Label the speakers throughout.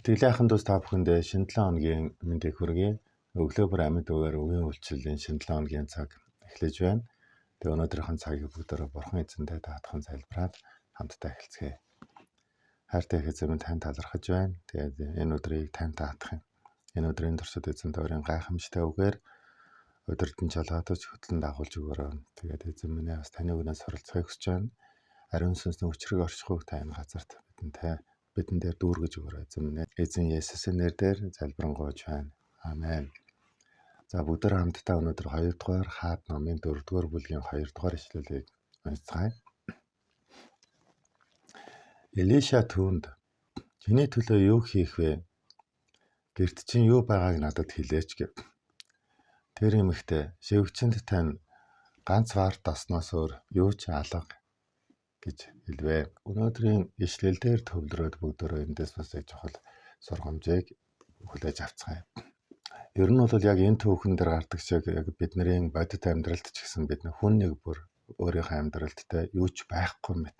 Speaker 1: Тэглээхэн дус та бүхэндээ шинэ 7 хоногийн мэндийг хүргэе. Өглөө бүр амьд үгээр үгийн үйлчлэлийн шинэ 7 хоногийн цаг эхлэж байна. Тэгээ өнөөдрийнхэн цагийг бүгдээрээ Бурхан эзэндээ даатхан залбираад хамтдаа эхэлцгээе. Хайртай эзэн тань талархаж байна. Тэгээд энэ өдрийг тань даатах юм. Энэ өдрийн туршид эзэн тойрын гайхамшигтай үгээр өдөртөн чалгаатаж хөтлөн дагуулж өгөөрэй. Тэгээд эзэн минь бас таны үгнээс суралцахыг хүсэж байна. Ариун сүнсний хүчрэг оршихуйг та энэ газарт бидэн дээр дүүргэж өгөөрэй эзэн минь. Эзэн Есүсийн нэрээр залбирanгуйч байна. Амен. За бүгдээр хамтдаа өнөөдөр 2 дугаар хаад номын 4 дугаар бүлгийн 2 дугаар ишлэлийг уншицгаая. Элиша түүнд чиний төлөө юу хийх вэ? Гэрт чинь юу байгааг надад хэлээч гэв. Тэр эмэгтэй шивгчэнд тань ганц варт тосноос өөр юу ч алга гэж хэлвэ. Өнөөдрийн ишлэл дээр төвлөрөөд бүгдөө эндээс бас яг чухал сургамжийг хүлээж авцгаая. Ер нь бол яг энэ түүхэн дээр гардаг шиг яг бидний бодит амьдралд ч гэсэн бид хүн нэг бүр өөрийнхөө амьдралдтай юу ч байхгүй мэт,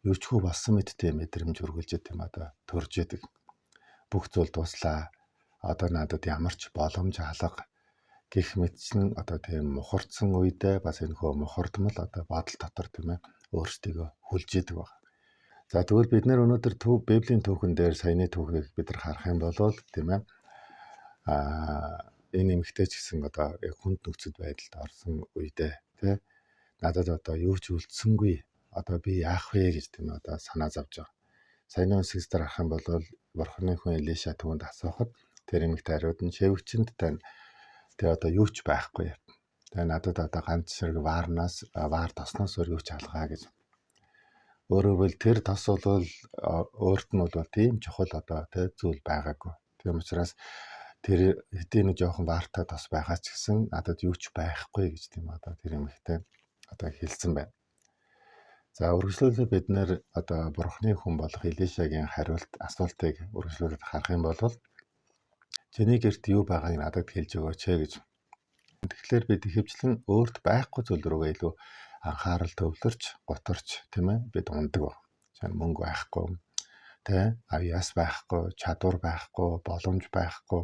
Speaker 1: юу ч хөө болсон мэттэй мэдрэмж үргэлж тийм одоо төрж идэг. Бүх зүйл дуслаа. Одоо надад ямар ч боломж алга гэх мэт чинь одоо тийм мухардсан үедээ бас энэ хөө мухардмал одоо бодол дотор тийм ээ өөрсдийгөө хүлж идэг баг. За тэгвэл бид нэр өнөөдөр Библийн түүхэн дээр саяны түүхийг бид нар харах юм бол тийм ээ энэ эмэгтэй ч гэсэн одоо яг хүнд нөхцөл байдалд орсон үедээ тий надад одоо юу ч үлдсэнгүй одоо би яах вэ гэж тийм одоо санаа зовж байгаа. Саяны үгсээс дээр харах юм бол Бурханы хүн Элиша түүнд асуухад тэр эмэгтэй хариуд нь шивгчэнд тань тэгээ одоо юу ч байхгүй. Тэгээ надад одоо ганц ширхэг ваар тосноос өөр юу ч алгаа гэж. Өөрөөр хэлбэл тэр тос бол өөрт нь бол тийм чухал одоо тэ зүйл байгаагүй. Тийм учраас тэр хэдийн нэг жоохон ваартай тос байгаа ч гэсэн надад юу ч байхгүй гэж тийм одоо тэр эмэгтэй одоо хэлсэн байна. За үргэлжлүүлээ бид нэр одоо Бурханы хүн болох Элишагийн асуултыг үргэлжлүүлээд харах юм бол чиний гэрт юу байгааг надад хэлж өгөөч гэж. Тэгэхээр бид ихэвчлэн өөрт байхгүй зүйл рүүгээ илүү анхаарал төвлөрч, гутарч тийм ээ бид ундаг баг. Жишээ нь мөнгө байхгүй, тэ аяас байхгүй, чадвар байхгүй, боломж байхгүй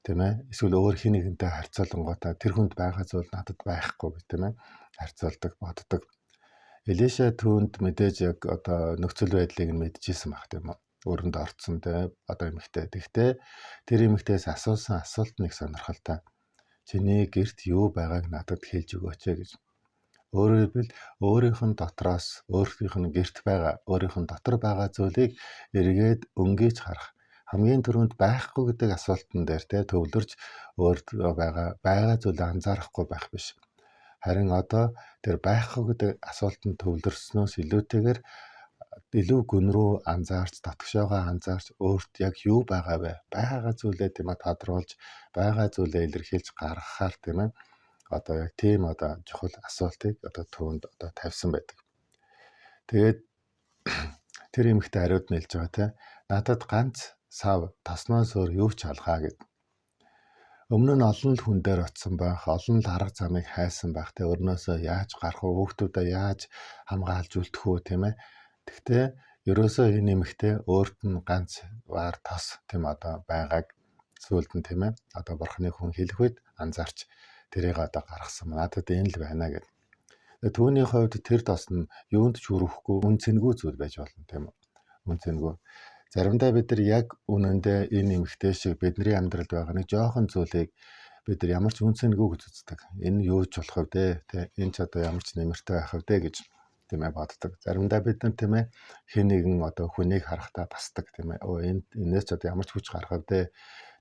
Speaker 1: тийм ээ. Эсвэл өөр хин нэгэнтэй харьцуулангуудаа тэр хүнд байгаа зүйл надад байхгүй гэх тийм ээ харьцуулдаг, боддог. Элиша түүнд мэдээж яг одоо нөхцөл байдлыг нь мэдчихсэн баг тийм үү. Өрөнд орцсон тийм одоо эмэгтэй. Тэгтээ тэр эмэгтээс асуусан асуулт нэг сонирхолтой. Чиний гэрт юу байгааг надад хэлж өгөөч гэж. Өөрөөр хэлбэл өөрийнх нь дотроос өөрийнх нь гэрт байгаа, өөрийнх нь дотор байгаа зүйлийг эргээд өнгөж харах. Хамгийн түрүүнд байхгүй гэдэг асуултан дээр төвлөрч өөртөө байгаа зүйлээ анзаарахгүй байх биш. Харин одоо тэр байхгүй гэдэг асуултанд төвлөрснөөс илүүтэйгээр илүү гүн рүү анзаарч, татгшоогоо анзаарч өөрт яг юу байгаа вэ? Байгаа зүйлээ тийм ээ тодруулж, байгаа зүйлээ илэрхийлж гаргахаар тийм ээ одоо яг тийм одоо чухал асуултыг одоо түүнд одоо тавьсан байдаг. Тэгээд тэр эмэгтэй хариуд нь хэлж байгаа тийм надад ганц сав тосноос өөр юу ч алгаа гэд. Өмнө нь олон л хүн дээр очсон байх, олон л арга замыг хайсан байх, тэ өрнөөсөө яаж гарах вэ, хүүхдүүдээ яаж хамгаалж үлдэх үү тийм ээ. Тэгтээ ерөөсөө энэ нэмэгтэй өөрт нь ганц ваар тос тийм одоо байгааг сүулт нь тийм ээ. Одоо Бурханы хүн хэлэх үед анзаарч тэрийг одоо гаргасан. Надад энэ л байна гэд. Түүний хувьд тэр тос нь юунд ч хүрэхгүй үн цэнгүй зүйл байж болно тийм үү. Үн цэнгүй. Заримдаа бид нар яг үнэндээ энэ эмэгтэй шиг бидний амьдралд байгаа нэг жоохон зүйлийг бид нар ямар ч үн цэнгүй гэж үздэг. Энэ юу ч болох вэ те энэ ч одоо ямар ч нэмэртэй байх вэ гэж тийм ээ боддог. Заримдаа бид нар тийм ээ хэн нэгэн одоо хүнийг харахтаа басдаг тийм ээ. Энээс ч одоо ямар ч хүч гарах вэ.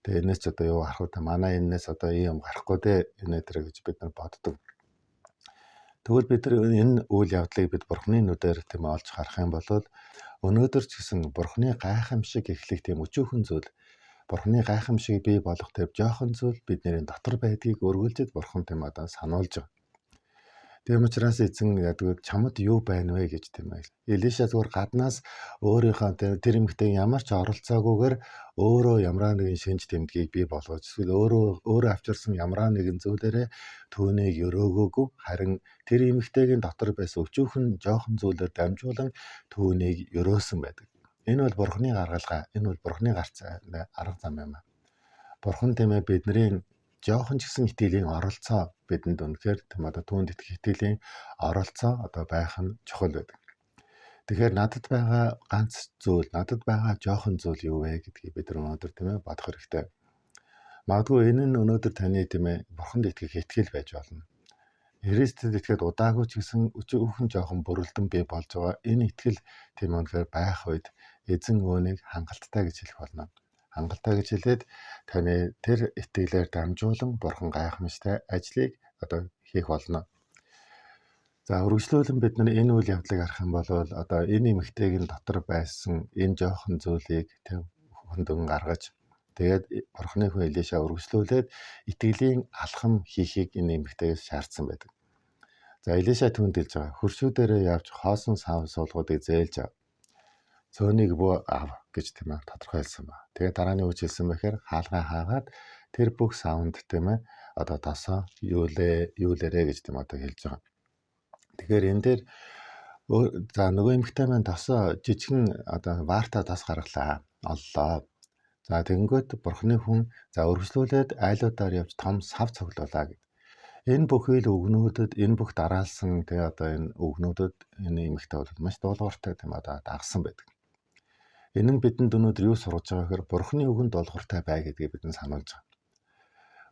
Speaker 1: Тэгээ энээс ч одоо юу гарах вэ? Манай энээс одоо ийм гарахгүй дээ. Энэ дээр гэж бид нар боддог. Тэгвэл бид нар энэ үйл явдлыг бид Бурханы нүдээр тийм олж харах юм бол өнөөдөр ч гэсэн Бурханы гайхамшиг эхлэх тийм өчүүхэн зүйл, Бурханы гайхамшиг бий болох тэр жоохон зүйл бидний дотор байдгийг өргөлдөж Бурхан тийм одоо сануулж байгаа. Тийм учраас эзэн яддаг чамд юу байна вэ гэж тийм ээ. Элиша зүгээр гаднаас өөрийнхөө тэр эмэгтэй ямар ч оролцоогүйгээр өөрөө ямар нэгэн шинж тэмдгийг бий болгож эсвэл өөрөө авчирсан ямар нэгэн зүйлээрээ түүнийг өрөөгөөгүй харин тэр эмэгтэйгийн дотор байсан өчүүхэн жоохон зүйлээр дамжуулан түүнийг өрөөсөн байдаг. Энэ бол Бурхны гаргалгаа, энэ бол Бурхны арга зам юм аа. Бурхан тийм ээ бидний жоохон ч гэсэн итгэлийн оролцоо бидэнд үнэхээр тийм одоо түүнд итгэх итгэлийн оролцоо одоо байх нь чухал байдаг. Тэгэхээр надад байгаа ганц зүйл, надад байгаа жоохон зүйл юу вэ гэдгийг бид өнөөдөр тийм ээ бодох хэрэгтэй. Магадгүй энэ нь өнөөдөр таны тийм ээ Бурханд итгэх итгэл байж болно. Христэд итгээд удаагүй ч гэсэн өчүүхэн жоохон бүрэлдэн бий болж байгаа энэ итгэл тийм үнэхээр байх үед эзэн өөнийг хангалттай гэж хэлэх болно. Хангалттай гэж хэлээд таны тэр итгэлээр дамжуулан Бурхан гайхамшигтай ажлыг одоо хийх болно. За үргэлжлүүлэн бид нар энэ үйл явдлыг харах юм бол одоо энэ эмэгтэйгийн дотор байсан энэ жоохон зүйлийг хөндөн гаргаж тэгээд Бурханы хүн Элиша үргэлжлүүлээд итгэлийн алхам хийхийг энэ эмэгтэйгээс шаардсан байдаг. За Элиша түүнд хэлж байгаа хөршүүдээрээ явж хоосон сав суулгуудыг зээлж ав. Цөөнийг бөө ав гэж тийм ээ тодорхойлсон ба. Тэгээд дарааны үг хэлсэн бэхээр хаалгаа хаагаад тэр бүх савнд тийм ээ одоо тосоо юулээрэ гэж тийм одоо хэлж байгаа. Тэгэхээр энэ дээр за нөгөө эмэгтэй маань тосоо жижигэн одоо варта тос гаргалаа оллоо. За тэгэнгүүт Бурханы хүн за өргөжлүүлээд айлуудаар явж том сав цуглуулаа гэв. Энэ бүхэл үгнүүдэд энэ бүх дараалсан тэгээ одоо энэ үгнүүдэд энэ эмэгтэй бол маш дуулууртай тийм одоо дагсан байдаг. Энэ нь бидэнд өнөөдөр юу сургаж байгаа гэхээр Бурханы үгэнд дуулууртай бай гэдгийг бидэнд сануулж байгаа.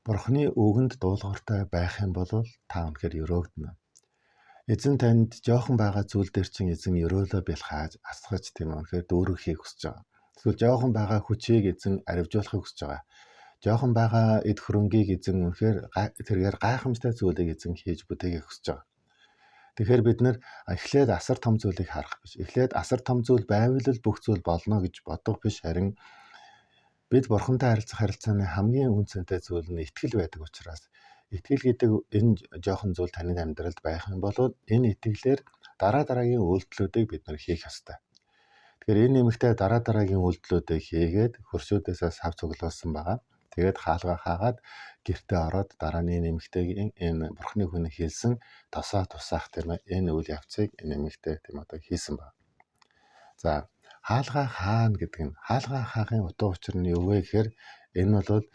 Speaker 1: Бурханы үгэнд дуулууртай байх юм бол та үнэхээр өрөөгдөнө. Эзэн танд жоохон байгаа зүйл дээр чинь эзэн өрөөлөө бэлхааж асгаж тийм үнэхээр дүүрэг хийх хүсэж байгаа. Эсвэл жоохон байгаа хүчийг эзэн аривжуулахыг хүсэж байгаа. Жоохон байгаа эд хөрөнгийг эзэн үнэхээр тэргээр гайхамшигтай зүйлийг эзэн хийж бүтээхийг хүсэж байгаа. Тэгэхээр бид нэр эхлээд асар том зүйлийг харах биш. Эхлээд асар том зүйл байвал л бүх зүйл болно гэж бодох биш. Харин бид Бурхантай харилцах харилцааны хамгийн үнцэнтэй зүйл нь итгэл байдаг учраас итгэл гэдэг энэ жоохон зүйл таны амьдралд байх юм бол энэ итгэлээр дараагийн үйлдэлүүдийг бид нар хийх ёстой. Тэгэхээр энэ нэмэгтэй дараагийн үйлдэлүүдийг хийгээд хөршүүдээсээ сав цуглуулсан байгаа. Тэгээд хаалгаа хаагаад гэртээ ороод дарааны нэмэгтэйгийн энэ Бурханы хүн хэлсэн тосоо тусаах тийм ээ энэ үйл явцыг энэ нэмэгтэй тийм одоо хийсэн байна. За хаалгаа хаана гэдэг нь хаалгаа хаахын утга учир нь юу вэ гэхээр энэ бол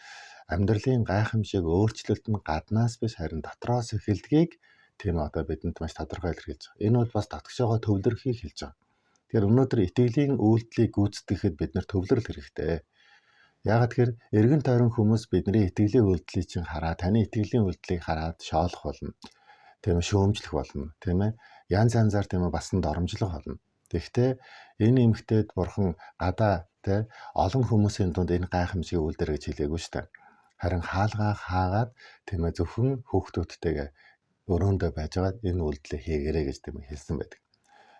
Speaker 1: амьдралын гайхамшиг өөрчлөлт нь гаднаас биш харин дотроос эхэлдгийг тийм одоо бидэнд маш тодорхой илэрхийлж байгаа. Энэ бол бас татгшоогоо төвлөрөхийг хэлж байгаа. Тэгэхээр өнөөдөр итгэлийн үйлдэлийг гүйцэтгэхэд бид нар төвлөрөл хэрэгтэй. Яагаад тэгэхээр эргэн тойрон хүмүүс бидний итгэлийн үйлдэлийг чинь хараад таны итгэлийн үйлдэлийг хараад шоолох болно. Тийм ээ шөөмжлөх болно. Тийм ээ янз янзаар тийм ээ басан доромжлох болно. Тэгэхдээ энэ эмэгтэйд Бурхан гадаа тийм олон хүмүүсийн дунд энэ гайхамшиг үйлдэл гэж хэлээгүй шүү дээ. Харин хаалгаа хаагаад тийм ээ зөвхөн хүүхдүүдтэйгээ өрөөндөө байжгаад энэ үйлдэлийг хийгээрэй гэж тийм ээ хэлсэн байдаг.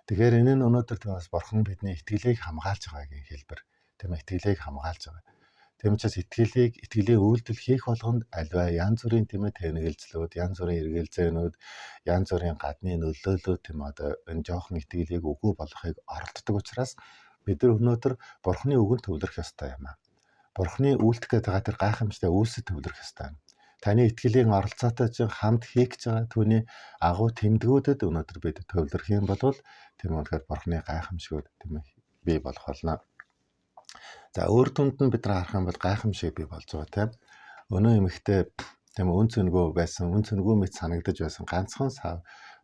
Speaker 1: Тэгэхээр энэ нь өнөөдөр бас Бурхан бидний итгэлийг хамгаалж байгаагийн хэлбэр. Тийм ээ итгэлийг хамгаалж байгаа. Тийм учраас итгэлийн үйлдэл хийх болгонд альва янз бүрийн тийм ээ тэнэгэлзлүүд, янз бүрийн эргэлзээнүүд, янз бүрийн гадны нөлөөллүүд тийм одоо энэ жоохон итгэлийг үгүй болохыг оролддог учраас бид нар өнөөдөр Бурханы үгэнд төвлөрөх ёстой юм аа. Бурханы үйлдэх гэдэг байгаа тэр гайхамшигтай үйлсэд төвлөрөх ёстой. Таны итгэлийн оролцоотой чинь хамт хийх гэж байгаа түүний агуу тэмдгүүдэд өнөөдөр бид төвлөрөх юм бол тийм үнэхээр Бурханы гайхамшигуд тийм ээ бий болох болно. За өөр түнд нь бид нар харах юм бол гайхамшиг бий болж байгаа тийм. Өнөө эмэгтэй тийм үн цэнгүй байсан, үн цэнгүй мэт санагдаж байсан ганцхан сав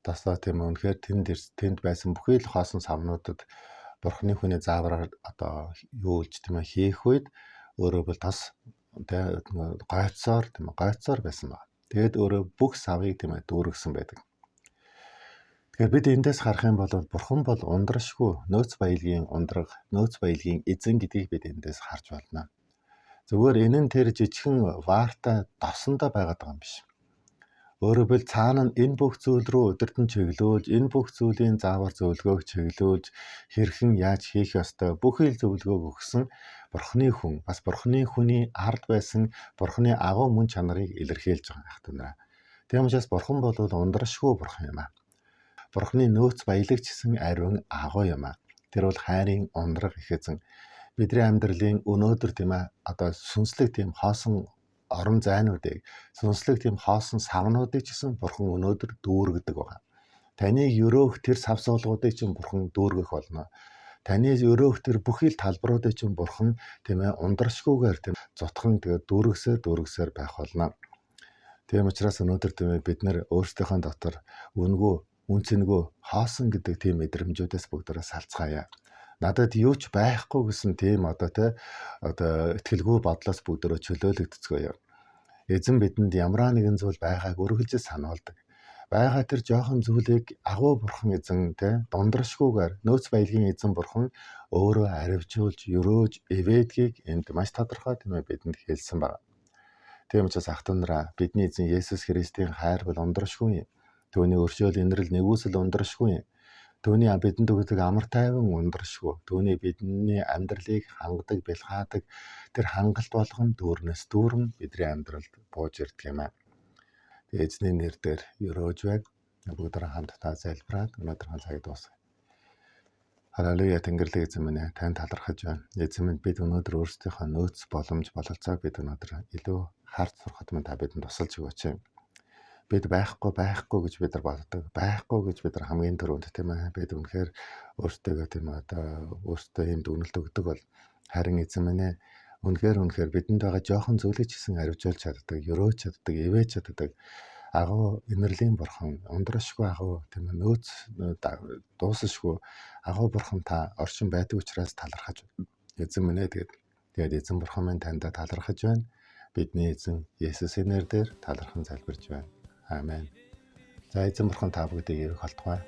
Speaker 1: тосоо тийм үнэхээр тэнд байсан бүхий л хоосон савнуудад Бурханы хүний заавраар одоо юулж тийм хийх үед өөрөө бол тос гойцоор байсан байна. Тэгээд өөрөө бүх савыг тийм дүүргэсэн байдаг. Тэгэхээр бид эндээс харах юм бол Бурхан бол ундрашгүй нөөц баялагын ундраг, нөөц баялагын эзэн гэдгийг бид эндээс харж байна. Зүгээр энэ нь тэр жижигхэн варта досондоо байгаад байгаа юм биш. Өөрөөр хэлбэл цаана нь энэ бүх зүйл рүү удирдан чиглүүлж, энэ бүх зүйлийн заавар зөвлөгөөг чиглүүлж, хэрхэн яаж хийх ёстой бүхий л зөвлөгөөг өгсөн Бурханы хүн, бас Бурханы хүний ард байсан Бурханы агуу мөн чанарыг илэрхийлж байгаа ах tunаа. Тийм учраас бурхан бол ундрашгүй бурхан юм аа. Бурханы нөөц баялагчсан ариун агуу юм аа. Тэр бол хайрын ундраг ихэзэн бидний амьдралын өнөөдөр тийм ээ одоо сүнслэг тийм хоосон орон зайнуудыг сүнслэг тийм хоосон савнуудыг ч гэсэн бурхан өнөөдөр дүүргэдэг байна. Таны өрөөх тэр савсуулгуудыг чинь бурхан дүүргэх болно. Таны өрөөх тэр бүхий л талбаруудыг чинь бурхан тийм ээ ундрашгүйгээр тийм зутхан тэгээд дүүргсээр байх болно. Тийм учраас өнөөдөр тийм ээ бид нар өөрсдийнхөө дотор үнцэнгүй хоосон гэдэг тийм мэдрэмжүүдээс бүгдээрээ салцгаая. Надад юу ч байхгүй гэсэн тийм одоо итгэлгүй бодлоос бүгдөө чөлөөлөгдцгөөё. Эзэн бидэнд ямар нэгэн зүйл байгааг үргэлж сануулдаг. Байгаа тэр жоохон зүйлийг агуу бурхан эзэн дундрашгүйгээр нөөц баялагын эзэн бурхан өөрөө аривжуулж, өрөөж, эвээдгийг энд маш тодорхой тийм ээ бидэнд хэлсэн байна. Тийм учраас ах トゥ нараа бидний эзэн Есүс Христийн хайр бол ундрашгүй юм. Түүний өршөөл инрэл нэгүсэл ундрашгүй юм. Түүний бидэнд өгдөг амар тайван ундрашгүй. Түүний бидний амьдралыг хангадаг, бэлхаадаг тэр хангалт болгон дүүрнэс дүүрэн бидний амьдралд бууж ирдэг юм аа. Эзний нэрээр өрөөж байг бүгдээ хамтдаа залбираад өнөөдрийн цагийг дуусгая. Халелуя Тэнгэрлэг эзэн минь ээ тань талархаж байна. Эзэн минь бид өнөөдөр өөрсдийнхөө нөөц боломж бололцоог бид өнөөдөр илүү харж сурахад минь та бидэнд тусалж өгөөч юм. Бид байхгүй гэж бид нар боддог. Байхгүй гэж бид нар хамгийн түрүүнд тийм ээ бид үнэхээр өөртөө тийм өөртөө юм дүгнэлт өгдөг бол харин эзэн минь ээ үнэхээр бидэнд байгаа жоохон зүйлийг ч гэсэн аривжуулж чаддаг, өрөөж чаддаг, эвэж чаддаг агуу инэрлийн бурхан, ундрашгүй агуу тийм ээ нөөц дуусашгүй агуу бурхан та оршин байдаг учраас талархаж эзэн минь ээ тэгээд эзэн бурхан минь танд талархаж байна. Бидний эзэн Есүсийн нэрээр талархан залбирч байна. Амен. За эзэн бурхан та бүгдийг эргэх болтугай.